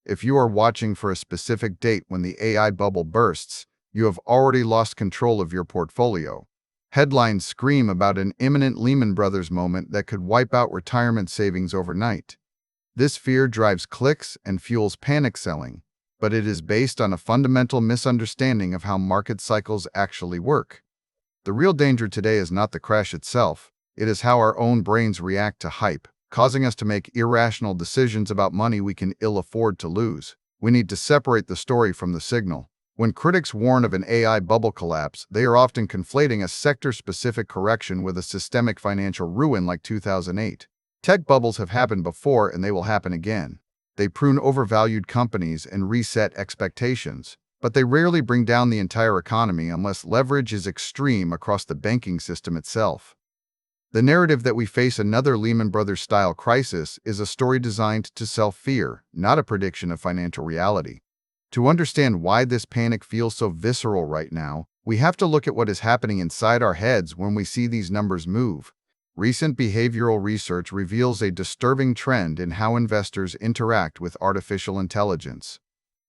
If you are watching for a specific date when the AI bubble bursts, you have already lost control of your portfolio. Headlines scream about an imminent Lehman Bros moment that could wipe out retirement savings overnight. This fear drives clicks and fuels panic selling, but it is based on a fundamental misunderstanding of how market cycles actually work. The real danger today is not the crash itself, it is how our own brains react to hype, causing us to make irrational decisions about money we can ill afford to lose. We need to separate the story from the signal. When critics warn of an AI bubble collapse, they are often conflating a sector-specific correction with a systemic financial ruin like 2008. Tech bubbles have happened before and they will happen again. They prune overvalued companies and reset expectations, but they rarely bring down the entire economy unless leverage is extreme across the banking system itself. The narrative that we face another Lehman Brothers-style crisis is a story designed to sell fear, not a prediction of financial reality. To understand why this panic feels so visceral right now, we have to look at what is happening inside our heads when we see these numbers move. Recent behavioral research reveals a disturbing trend in how investors interact with artificial intelligence.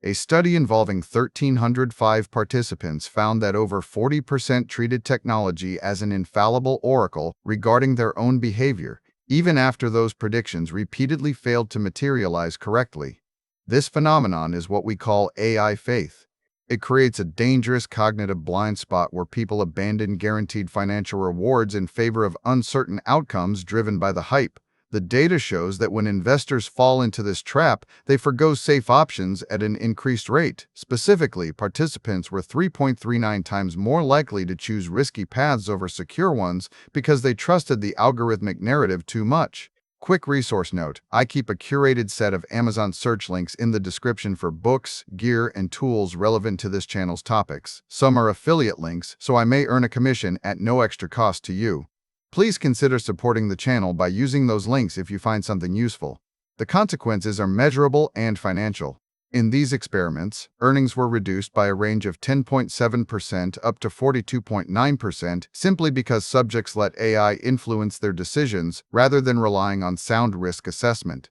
A study involving 1,305 participants found that over 40% treated technology as an infallible oracle regarding their own behavior, even after those predictions repeatedly failed to materialize correctly. This phenomenon is what we call AI faith. It creates a dangerous cognitive blind spot where people abandon guaranteed financial rewards in favor of uncertain outcomes driven by the hype. The data shows that when investors fall into this trap, they forgo safe options at an increased rate. Specifically, participants were 3.39 times more likely to choose risky paths over secure ones because they trusted the algorithmic narrative too much. Quick resource note: I keep a curated set of Amazon search links in the description for books, gear, and tools relevant to this channel's topics. Some are affiliate links, so I may earn a commission at no extra cost to you. Please consider supporting the channel by using those links if you find something useful. The consequences are measurable and financial. In these experiments, earnings were reduced by a range of 10.7% up to 42.9% simply because subjects let AI influence their decisions rather than relying on sound risk assessment.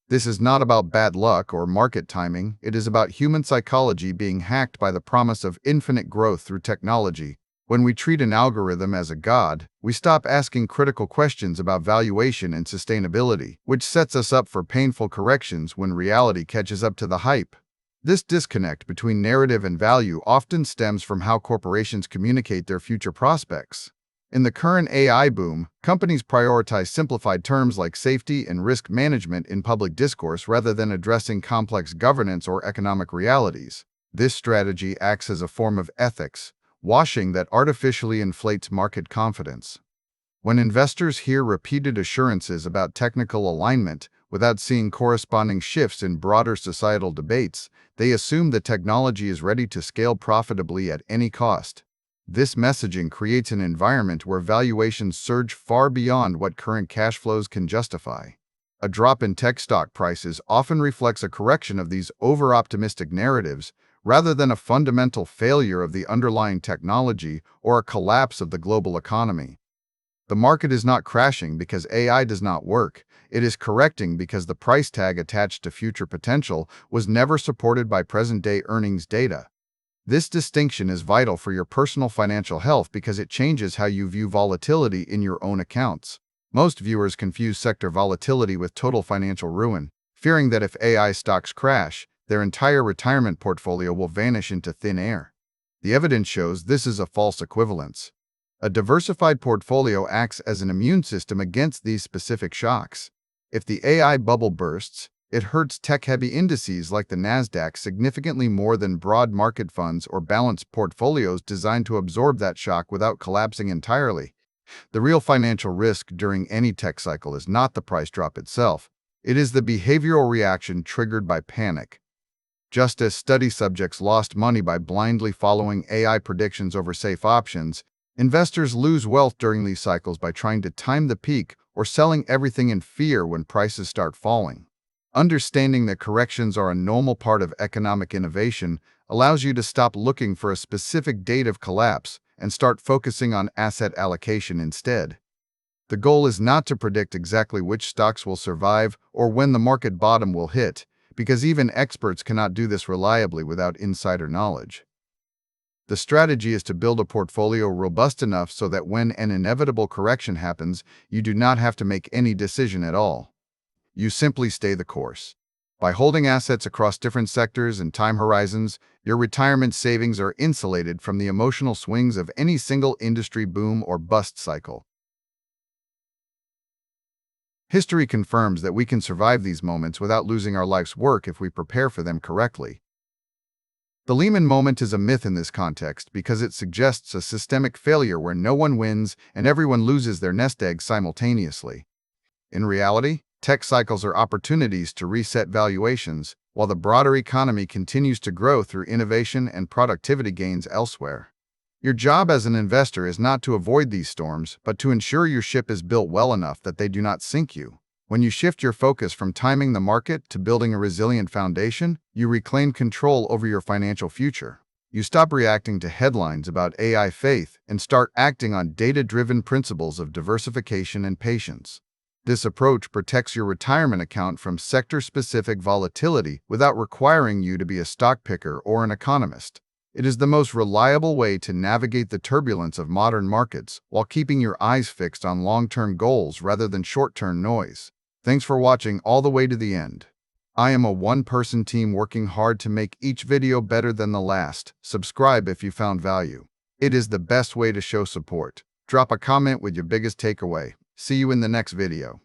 This is not about bad luck or market timing, it is about human psychology being hacked by the promise of infinite growth through technology. When we treat an algorithm as a god, we stop asking critical questions about valuation and sustainability, which sets us up for painful corrections when reality catches up to the hype. This disconnect between narrative and value often stems from how corporations communicate their future prospects. In the current AI boom, companies prioritize simplified terms like safety and risk management in public discourse rather than addressing complex governance or economic realities. This strategy acts as a form of ethics washing that artificially inflates market confidence. When investors hear repeated assurances about technical alignment without seeing corresponding shifts in broader societal debates, they assume that technology is ready to scale profitably at any cost. This messaging creates an environment where valuations surge far beyond what current cash flows can justify. A drop in tech stock prices often reflects a correction of these over-optimistic narratives, rather than a fundamental failure of the underlying technology or a collapse of the global economy. The market is not crashing because AI does not work. It is correcting because the price tag attached to future potential was never supported by present-day earnings data. This distinction is vital for your personal financial health because it changes how you view volatility in your own accounts. Most viewers confuse sector volatility with total financial ruin, fearing that if AI stocks crash, their entire retirement portfolio will vanish into thin air. The evidence shows this is a false equivalence. A diversified portfolio acts as an immune system against these specific shocks. If the AI bubble bursts, it hurts tech-heavy indices like the Nasdaq significantly more than broad market funds or balanced portfolios designed to absorb that shock without collapsing entirely. The real financial risk during any tech cycle is not the price drop itself. It is the behavioral reaction triggered by panic. Just as study subjects lost money by blindly following AI predictions over safe options, investors lose wealth during these cycles by trying to time the peak or selling everything in fear when prices start falling. Understanding that corrections are a normal part of economic innovation allows you to stop looking for a specific date of collapse and start focusing on asset allocation instead. The goal is not to predict exactly which stocks will survive or when the market bottom will hit, because even experts cannot do this reliably without insider knowledge. The strategy is to build a portfolio robust enough so that when an inevitable correction happens, you do not have to make any decision at all. You simply stay the course. By holding assets across different sectors and time horizons, your retirement savings are insulated from the emotional swings of any single industry boom or bust cycle. History confirms that we can survive these moments without losing our life's work if we prepare for them correctly. The Lehman moment is a myth in this context because it suggests a systemic failure where no one wins and everyone loses their nest egg simultaneously. In reality, tech cycles are opportunities to reset valuations, while the broader economy continues to grow through innovation and productivity gains elsewhere. Your job as an investor is not to avoid these storms, but to ensure your ship is built well enough that they do not sink you. When you shift your focus from timing the market to building a resilient foundation, you reclaim control over your financial future. You stop reacting to headlines about AI faith and start acting on data-driven principles of diversification and patience. This approach protects your retirement account from sector-specific volatility without requiring you to be a stock picker or an economist. It is the most reliable way to navigate the turbulence of modern markets while keeping your eyes fixed on long-term goals rather than short-term noise. Thanks for watching all the way to the end. I am a one-person team working hard to make each video better than the last. Subscribe if you found value. It is the best way to show support. Drop a comment with your biggest takeaway. See you in the next video.